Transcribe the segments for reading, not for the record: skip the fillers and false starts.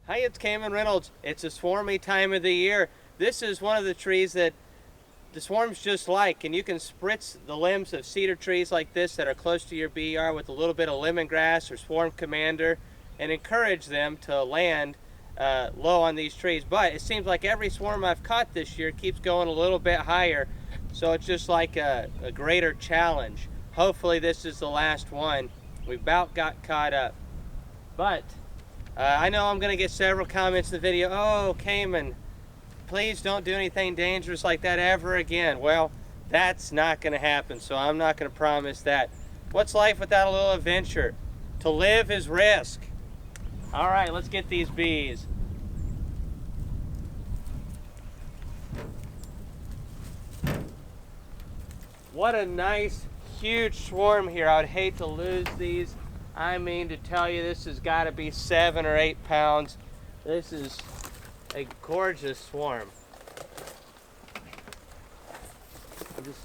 Hi, it's Kamon Reynolds. It's a swarmy time of the year. This is one of the trees that the swarms just like, and you can spritz the limbs of cedar trees like this that are close to your bee yard with a little bit of lemongrass or swarm commander and encourage them to land low on these trees. But it seems like every swarm I've caught this year keeps going a little bit higher, so it's just like a greater challenge. Hopefully this is the last one. We about got caught up. But I know I'm going to get several comments in the video. Oh, Kamon, please don't do anything dangerous like that ever again. Well, that's not going to happen, so I'm not going to promise that. What's life without a little adventure? To live is risk. All right, let's get these bees. What a nice, huge swarm here. I would hate to lose these. I mean, to tell you, this has got to be 7 or 8 pounds. This is a gorgeous swarm. I'll just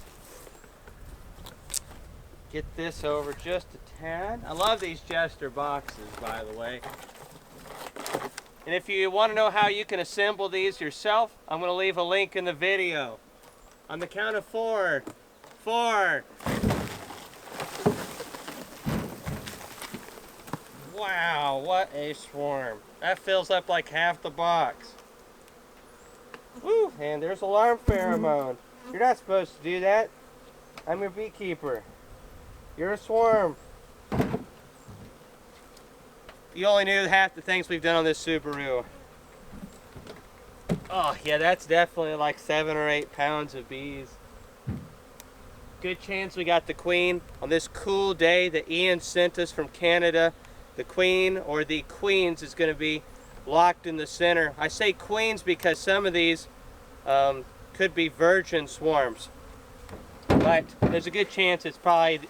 get this over just a tad. I love these Jester boxes, by the way. And if you want to know how you can assemble these yourself, I'm going to leave a link in the video. On the count of 4. 4. Wow, what a swarm. That fills up like half the box. Woo, and there's alarm pheromone. You're not supposed to do that. I'm your beekeeper. You're a swarm. You only knew half the things we've done on this Subaru. Oh yeah, that's definitely like 7 or 8 pounds of bees. Good chance we got the queen on this cool day that Ian sent us from Canada. The queen, or the queens, is going to be locked in the center. I say queens because some of these could be virgin swarms, but there's a good chance it's probably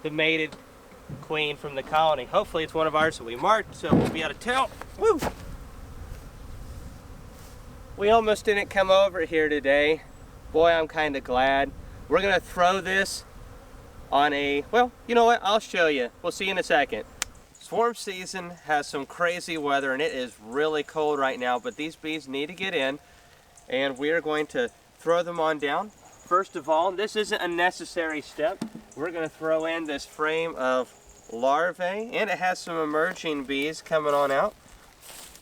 the mated queen from the colony. Hopefully it's one of ours that we marked, so we'll be able to tell. Woo! We almost didn't come over here today. Boy, I'm kind of glad. We're going to throw this on a, well, you know what? I'll show you. We'll see you in a second. Swarm season has some crazy weather and it is really cold right now, but these bees need to get in and we are going to throw them on down. First of all, this isn't a necessary step. We're going to throw in this frame of larvae, and it has some emerging bees coming on out.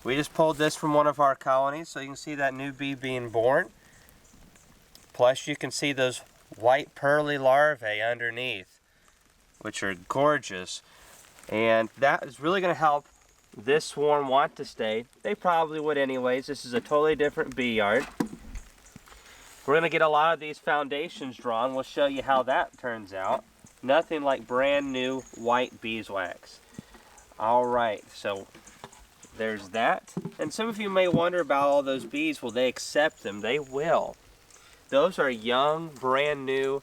We just pulled this from one of our colonies, so you can see that new bee being born. Plus you can see those white pearly larvae underneath, which are gorgeous. And that is really going to help this swarm want to stay. They probably would anyways. This is a totally different bee yard. We're going to get a lot of these foundations drawn. We'll show you how that turns out. Nothing like brand new white beeswax. Alright, so there's that. And some of you may wonder about all those bees. Will they accept them? They will. Those are young, brand new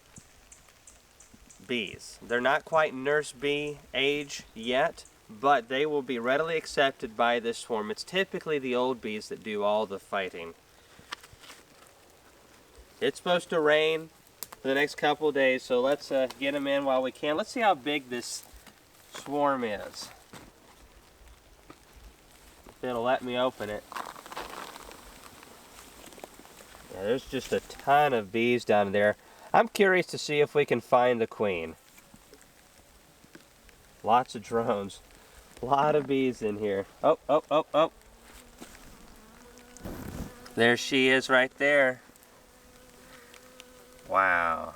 bees. They're not quite nurse bee age yet, but they will be readily accepted by this swarm. It's typically the old bees that do all the fighting. It's supposed to rain for the next couple of days, so let's get them in while we can. Let's see how big this swarm is. If it'll let me open it. Yeah, there's just a ton of bees down there. I'm curious to see if we can find the queen. Lots of drones. A lot of bees in here. Oh, oh, oh, oh. There she is right there. Wow.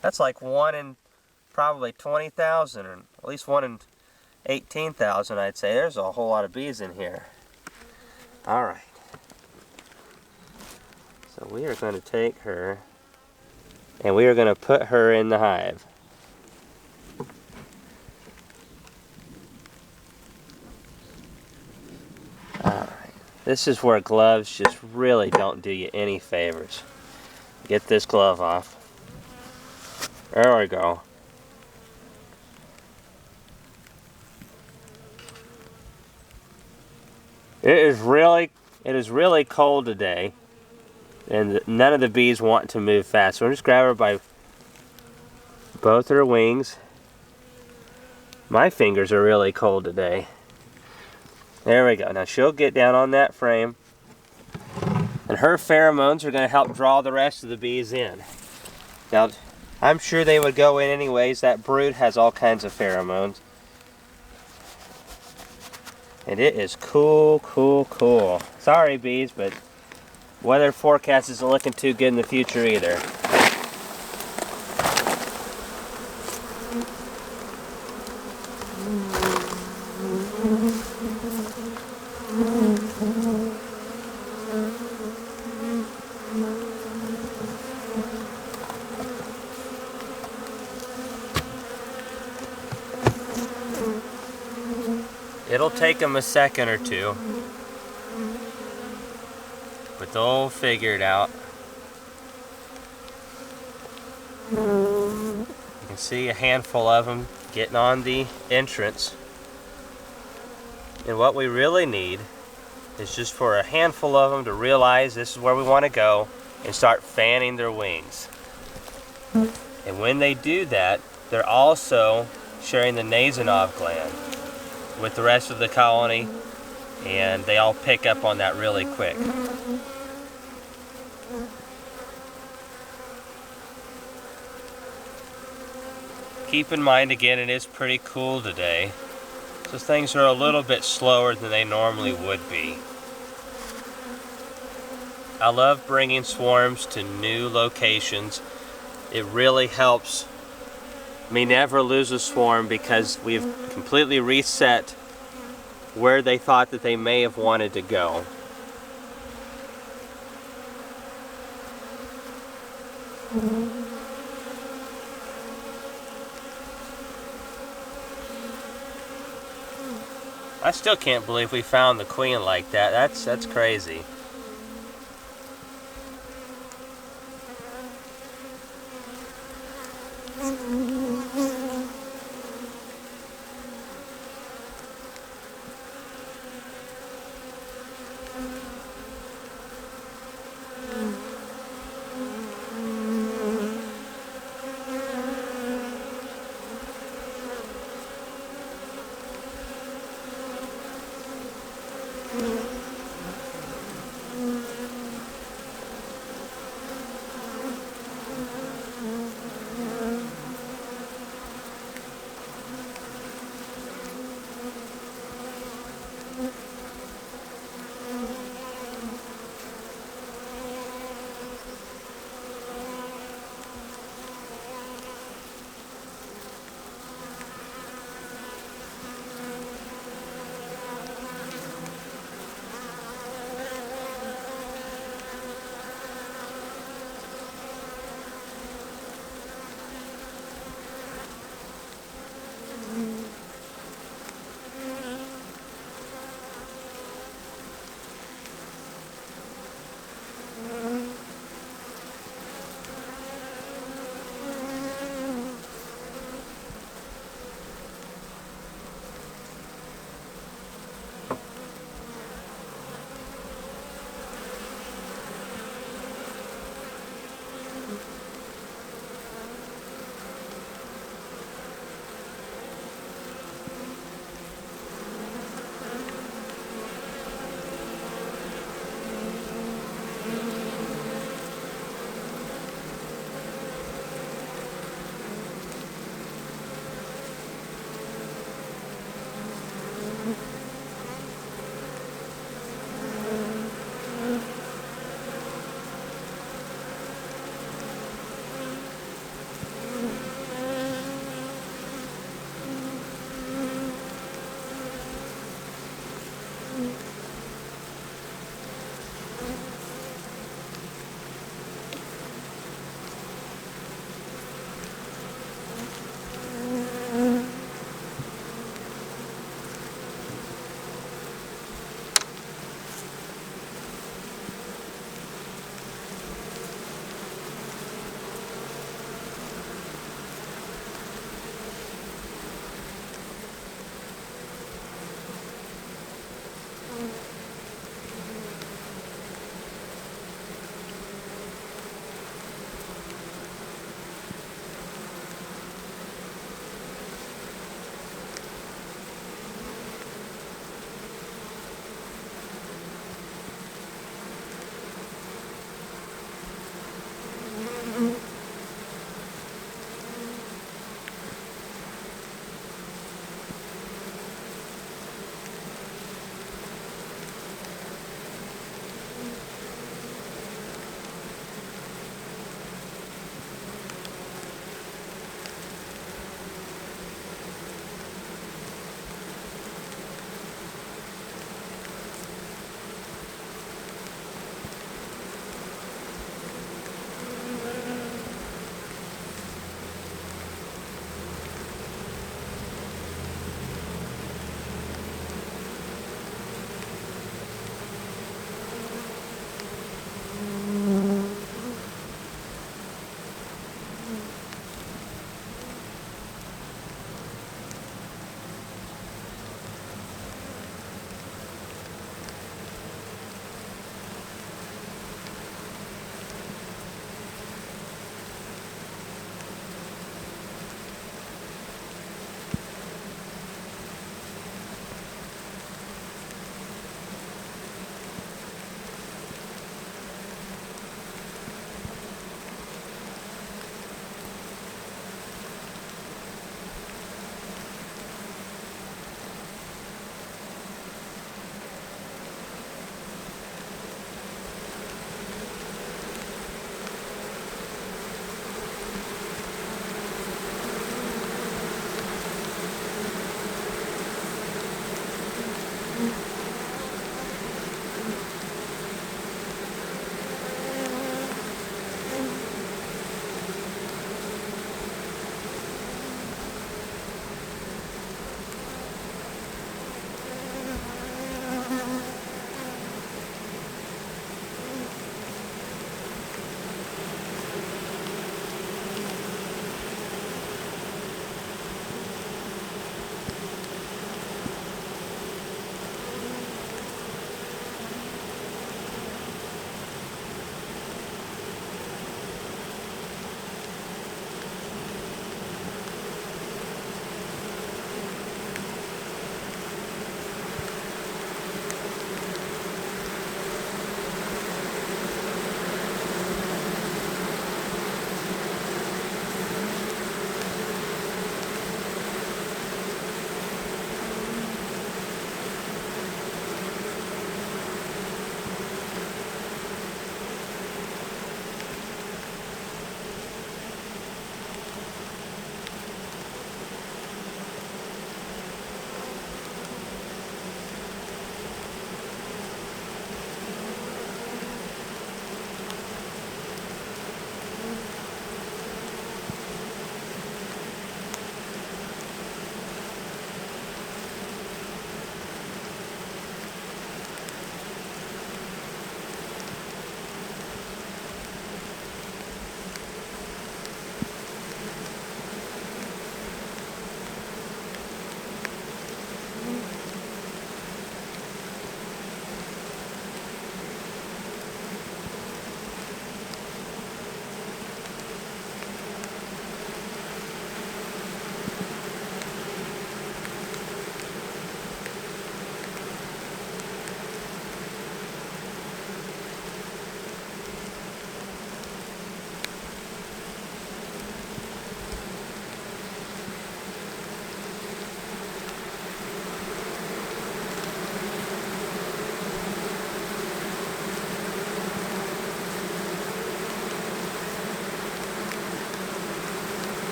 That's like 1 in probably 20,000, or at least 1 in 18,000, I'd say. There's a whole lot of bees in here. All right. So we are going to take her and we are going to put her in the hive. Alright, this is where gloves just really don't do you any favors. Get this glove off. There we go. It is really cold today. And none of the bees want to move fast. So we'll just grab her by both her wings. My fingers are really cold today. There we go. Now she'll get down on that frame, and her pheromones are going to help draw the rest of the bees in. Now, I'm sure they would go in anyways. That brood has all kinds of pheromones. And it is cool, cool, cool. Sorry, bees, but weather forecast isn't looking too good in the future either. It'll take them a second or two, but they'll figure it out. You can see a handful of them getting on the entrance. And what we really need is just for a handful of them to realize this is where we want to go and start fanning their wings. And when they do that, they're also sharing the Nasanov gland with the rest of the colony, and they all pick up on that really quick. Keep in mind again, it is pretty cool today, so things are a little bit slower than they normally would be. I love bringing swarms to new locations. It really helps me never lose a swarm because we've completely reset where they thought that they may have wanted to go. I still can't believe we found the queen like that. That's crazy.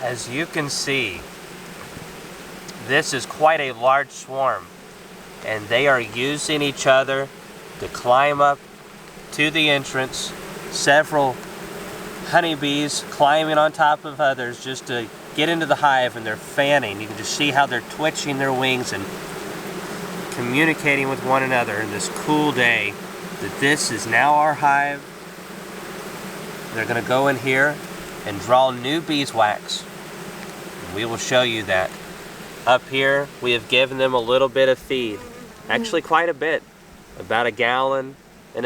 As you can see, this is quite a large swarm, and they are using each other to climb up to the entrance. Several honeybees climbing on top of others just to get into the hive, and they're fanning. You can just see how they're twitching their wings and communicating with one another in this cool day. That this is now our hive. They're going to go in here and draw new beeswax. We will show you that. Up here, we have given them a little bit of feed. Actually quite a bit, about 1.5 gallons. And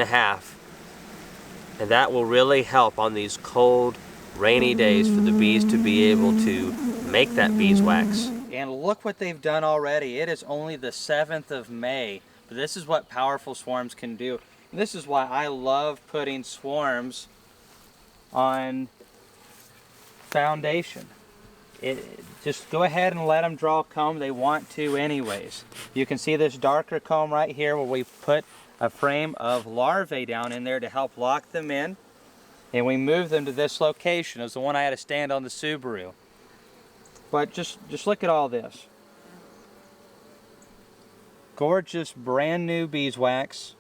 that will really help on these cold, rainy days for the bees to be able to make that beeswax. And look what they've done already. It is only the 7th of May, but this is what powerful swarms can do. And this is why I love putting swarms on foundation. Just go ahead and let them draw comb. They want to anyways. You can see this darker comb right here where we put a frame of larvae down in there to help lock them in. And we move them to this location. It was the one I had to stand on the Subaru. But just look at all this. Gorgeous brand new beeswax.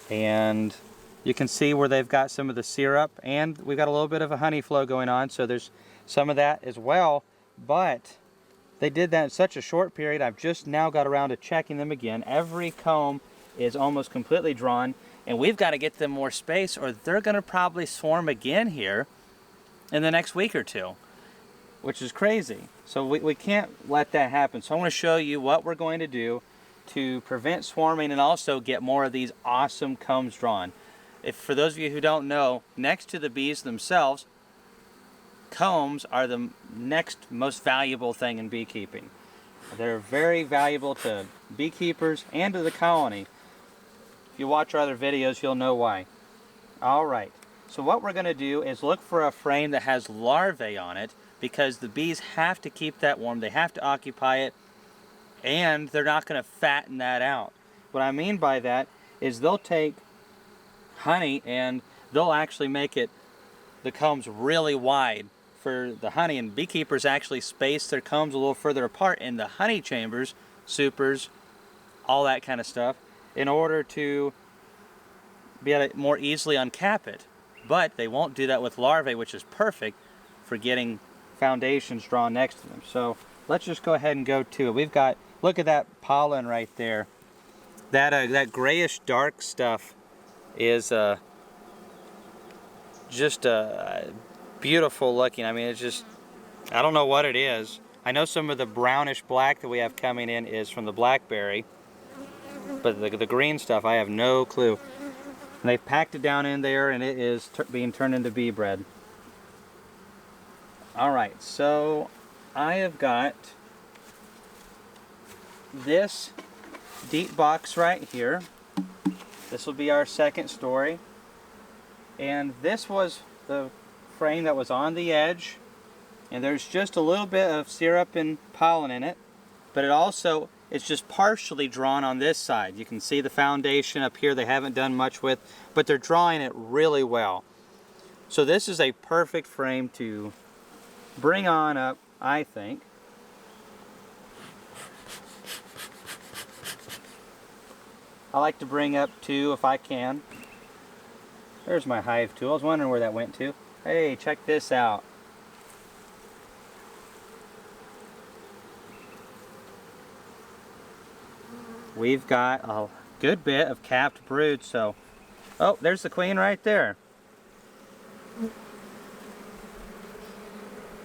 And you can see where they've got some of the syrup, and we've got a little bit of a honey flow going on, so there's some of that as well. But they did that in such a short period. I've just now got around to checking them again. Every comb is almost completely drawn, and we've got to get them more space, or they're going to probably swarm again here in the next week or two, which is crazy. So we can't let that happen. So I want to show you what we're going to do to prevent swarming and also get more of these awesome combs drawn. For those of you who don't know, next to the bees themselves, combs are the next most valuable thing in beekeeping. They're very valuable to beekeepers and to the colony. If you watch our other videos, you'll know why. Alright, so what we're going to do is look for a frame that has larvae on it, because the bees have to keep that warm, they have to occupy it, and they're not going to fatten that out. What I mean by that is they'll take honey and they'll actually make the combs really wide for the honey, and beekeepers actually space their combs a little further apart in the honey chambers, supers, all that kind of stuff, in order to be able to more easily uncap it. But they won't do that with larvae, which is perfect for getting foundations drawn next to them. So let's just go ahead and go to it. We've got, look at that pollen right there. That grayish dark stuff is just beautiful looking. I mean, it's just, I don't know what it is. I know some of the brownish black that we have coming in is from the blackberry, but the green stuff, I have no clue. And they've packed it down in there, and it is being turned into bee bread. Alright, so I have got this deep box right here. This will be our second story. And this was the frame that was on the edge. And there's just a little bit of syrup and pollen in it. But it also is just partially drawn on this side. You can see the foundation up here they haven't done much with, but they're drawing it really well. So this is a perfect frame to bring on up, I think. I like to bring up 2 if I can. There's my hive tool. I was wondering where that went to. Hey, check this out. We've got a good bit of capped brood, so... Oh, there's the queen right there.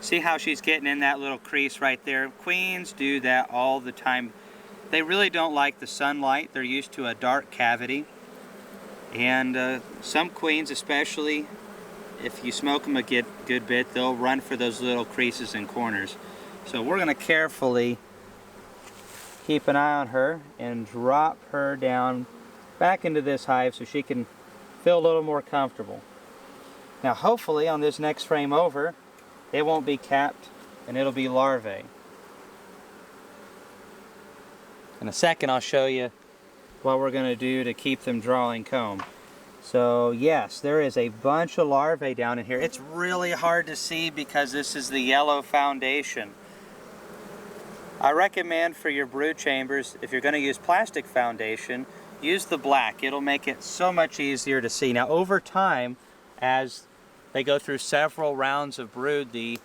See how she's getting in that little crease right there? Queens do that all the time. They really don't like the sunlight. They're used to a dark cavity. And some queens, especially if you smoke them a good bit, they'll run for those little creases and corners. So we're going to carefully keep an eye on her and drop her down back into this hive so she can feel a little more comfortable. Now hopefully on this next frame over, it won't be capped and it'll be larvae. In a second I'll show you what we're going to do to keep them drawing comb. So yes, there is a bunch of larvae down in here. It's really hard to see because this is the yellow foundation. I recommend for your brood chambers, if you're going to use plastic foundation, use the black. It'll make it so much easier to see. Now over time, as they go through several rounds of brood, the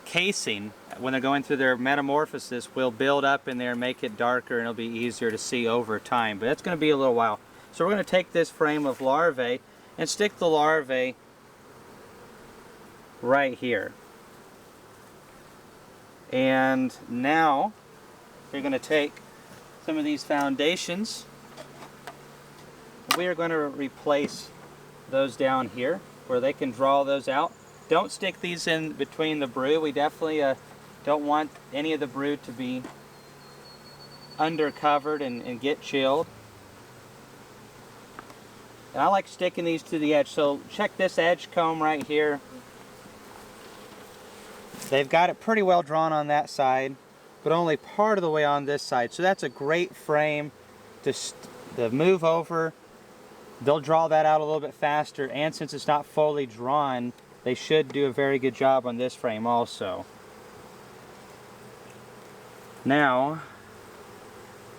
casing, when they're going through their metamorphosis, will build up in there and make it darker, and it'll be easier to see over time. But that's going to be a little while. So we're going to take this frame of larvae and stick the larvae right here. And now we're going to take some of these foundations. We are going to replace those down here where they can draw those out. Don't stick these in between the brood. We definitely don't want any of the brood to be undercovered and get chilled. And I like sticking these to the edge. So check this edge comb right here. They've got it pretty well drawn on that side, but only part of the way on this side. So that's a great frame to move over. They'll draw that out a little bit faster, and since it's not fully drawn, they should do a very good job on this frame also. Now,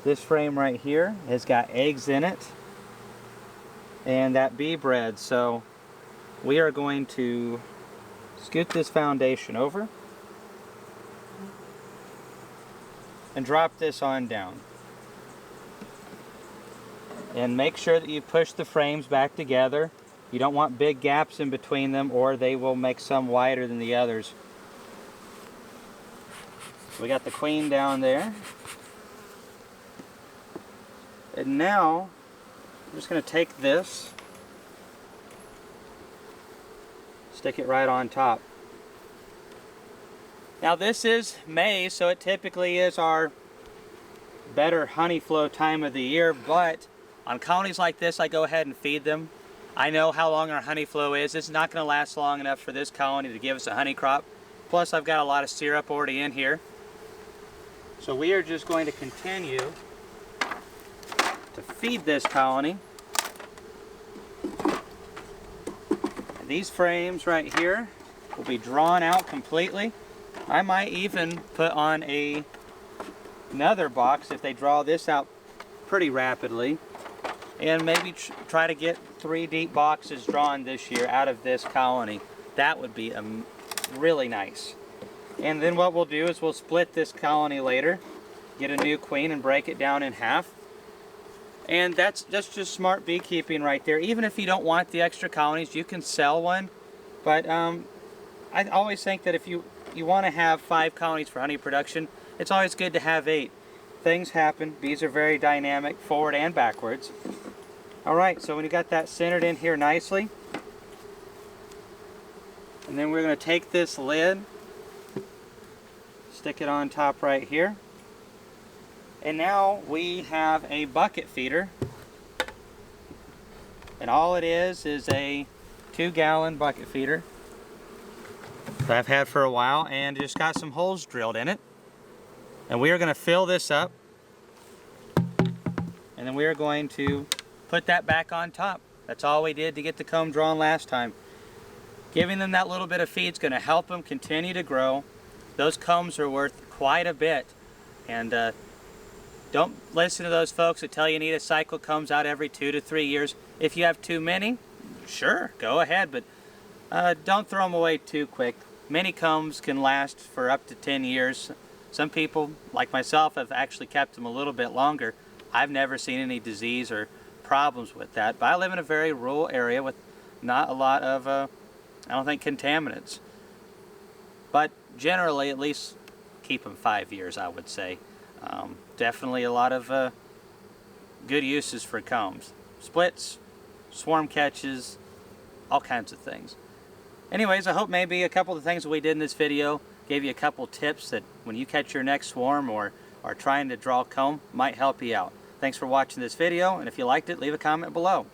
this frame right here has got eggs in it and that bee bread, so we are going to scoot this foundation over and drop this on down. And make sure that you push the frames back together. You don't want big gaps in between them, or they will make some wider than the others. We got the queen down there. And now I'm just going to take this, stick it right on top. Now this is May, so it typically is our better honey flow time of the year, but on colonies like this, I go ahead and feed them. I know how long our honey flow is. It's not going to last long enough for this colony to give us a honey crop. Plus, I've got a lot of syrup already in here. So we are just going to continue to feed this colony. And these frames right here will be drawn out completely. I might even put on another box if they draw this out pretty rapidly, and maybe try to get 3 deep boxes drawn this year out of this colony. That would be really nice. And then what we'll do is we'll split this colony later, get a new queen and break it down in half. And that's just smart beekeeping right there. Even if you don't want the extra colonies, you can sell one. But I always think that if you want to have 5 colonies for honey production, it's always good to have 8. Things happen. Bees are very dynamic, forward and backwards. Alright, so when you got that centered in here nicely, and then we're going to take this lid, stick it on top right here, and now we have a bucket feeder, and all it is a 2-gallon bucket feeder that I've had for a while, and just got some holes drilled in it. And we are going to fill this up, and then we are going to put that back on top. That's all we did to get the comb drawn last time. Giving them that little bit of feed is going to help them continue to grow. Those combs are worth quite a bit. And don't listen to those folks that tell you need to cycle combs out every 2 to 3 years. If you have too many, sure, go ahead, but don't throw them away too quick. Many combs can last for up to 10 years. Some people, like myself, have actually kept them a little bit longer. I've never seen any disease or problems with that, but I live in a very rural area with not a lot of, I don't think, contaminants. But generally, at least keep them 5 years, I would say. Definitely a lot of good uses for combs. Splits, swarm catches, all kinds of things. Anyways, I hope maybe a couple of the things that we did in this video gave you a couple tips that when you catch your next swarm or are trying to draw a comb might help you out. Thanks for watching this video, and if you liked it, leave a comment below.